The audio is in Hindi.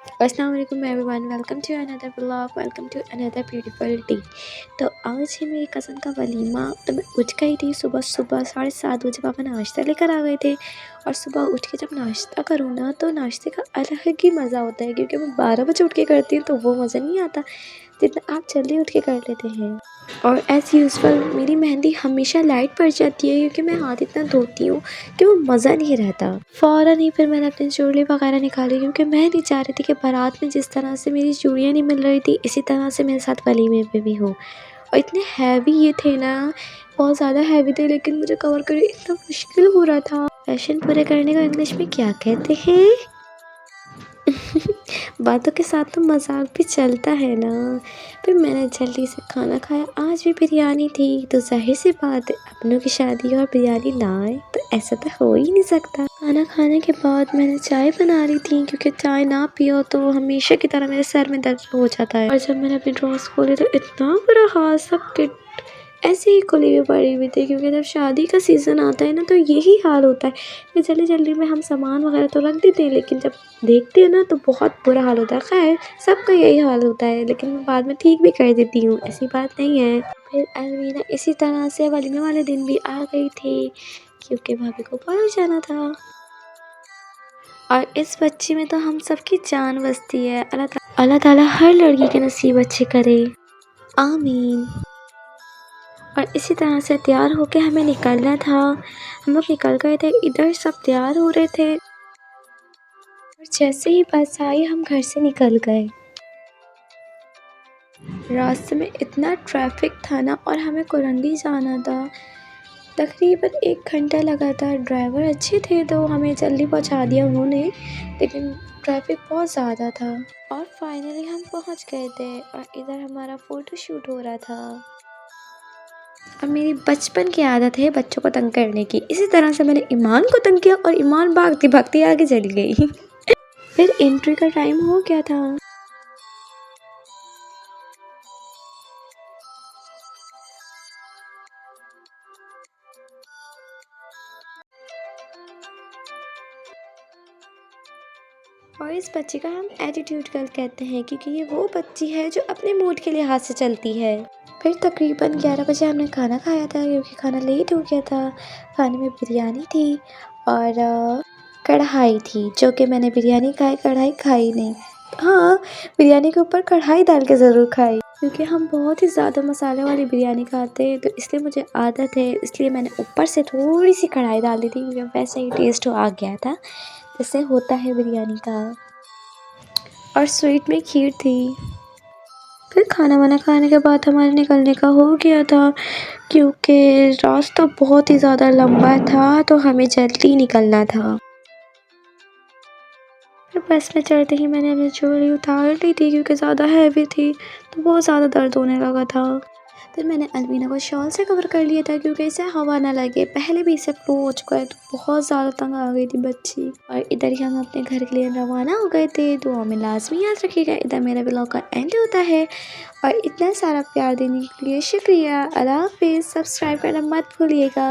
अस्सलाम वालेकुम everyone, welcome to another vlog, welcome to another beautiful day. तो आज है मेरी कज़न का वलीमा। तो मैं उठ गई थी सुबह सुबह 7:30 बजे। पापा नाश्ता लेकर आ गए थे और सुबह उठ के जब नाश्ता करूँ ना तो नाश्ते का अलग ही मज़ा होता है, क्योंकि मैं 12 बजे उठ के करती हूँ तो वो मज़ा नहीं आता जितना आप जल्दी उठ के कर लेते हैं। और एज़ यूजुअल मेरी मेहंदी हमेशा लाइट पड़ जाती है, क्योंकि मैं हाथ इतना धोती हूँ कि वो मज़ा नहीं रहता। फ़ौरन ही फिर मैंने अपनी चूड़ी वगैरह निकाली, क्योंकि मैं नहीं चाह रही थी कि बारात में जिस तरह से मेरी चूड़ियाँ नहीं मिल रही थी इसी तरह से मेरे साथ वलीमे पे भी हो। और इतने हैवी ये थे ना, बहुत ज़्यादा हैवी थे, लेकिन मुझे कवर करना इतना मुश्किल हो रहा था। फैशन पूरे करने को इंग्लिश में क्या कहते हैं? बातों के साथ तो मज़ाक भी चलता है ना। फिर मैंने जल्दी से खाना खाया। आज भी बिरयानी थी तो ज़ाहिर सी बात है, अपनों की शादी और बिरयानी ना आए तो ऐसा तो हो ही नहीं सकता। खाना खाने के बाद मैंने चाय बना रही थी, क्योंकि चाय ना पियो तो हमेशा की तरह मेरे सर में दर्द हो जाता है। और जब मैंने अपनी ड्रॉस खोली तो इतना बुरा हाल, सब किट ऐसे ही खुली हुई पड़ी हुई थी, क्योंकि जब शादी का सीज़न आता है ना तो यही हाल होता है कि जल्दी जल्दी में हम सामान वगैरह तो रख देते हैं, लेकिन जब देखते हैं ना तो बहुत बुरा हाल होता है। खैर सबका यही हाल होता है, लेकिन मैं बाद में ठीक भी कर देती हूँ, ऐसी बात नहीं है। फिर अलमीरा इसी तरह से वलीमे वाले दिन भी आ गई थी, क्योंकि भाभी को बाहर जाना था। और इस बच्चे में तो हम सबकी जान बसती है। अल्लाह ताला हर लड़की के नसीब अच्छे करे, आमीन। और इसी तरह से तैयार होके हमें निकलना था। हम लोग निकल गए थे, इधर सब तैयार हो रहे थे और जैसे ही बस आई हम घर से निकल गए। रास्ते में इतना ट्रैफिक था ना, और हमें कुरंडी जाना था। तकरीबन 1 घंटा लगा था। ड्राइवर अच्छे थे तो हमें जल्दी पहुंचा दिया उन्होंने, लेकिन ट्रैफिक बहुत ज़्यादा था। और फाइनली हम पहुंच गए थे और इधर हमारा फ़ोटो शूट हो रहा था। और मेरी बचपन की आदत है बच्चों को तंग करने की। इसी तरह से मैंने ईमान को तंग किया और ईमान भागती भागती आगे चली गई। फिर एंट्री का टाइम हो गया था। और इस बच्ची का हम एटीट्यूड गर्ल कहते हैं, क्योंकि ये वो बच्ची है जो अपने मूड के लिहाज से चलती है। फिर तकरीबन 11 बजे हमने खाना खाया था, क्योंकि खाना लेट हो गया था। खाने में बिरयानी थी और कढ़ाई थी, जो कि मैंने बिरयानी खाई, कढ़ाई खाई नहीं। हाँ, बिरयानी के ऊपर कढ़ाई डाल के ज़रूर खाई, क्योंकि हम बहुत ही ज़्यादा मसाले वाली बिरयानी खाते हैं, तो इसलिए मुझे आदत है, इसलिए मैंने ऊपर से थोड़ी सी कढ़ाई डाल दी थी, क्योंकि वैसे ही टेस्ट आ गया था जैसे होता है बिरयानी का। और स्वीट में खीर थी। फिर खाना वाना खाने के बाद हमारे निकलने का हो गया था, क्योंकि रास्ता बहुत ही ज़्यादा लंबा था तो हमें जल्दी निकलना था। फिर बस में चढ़ते ही मैंने अपनी चूड़ी उतार ली थी, क्योंकि ज़्यादा हैवी थी तो बहुत ज़्यादा दर्द होने लगा था। फिर मैंने अलमीना को शॉल से कवर कर लिया था, क्योंकि इसे हवा ना लगे। पहले भी इसे फ्लू हो चुका है तो बहुत ज़्यादा तंग आ गई थी बच्ची। और इधर ही हम अपने घर के लिए रवाना हो गए थे। दुआ में लाजमी याद रखिएगा। इधर मेरा ब्लॉग का एंड होता है, और इतना सारा प्यार देने के लिए शुक्रिया। अल्लाह हाफिज़। सब्सक्राइब करना मत भूलिएगा।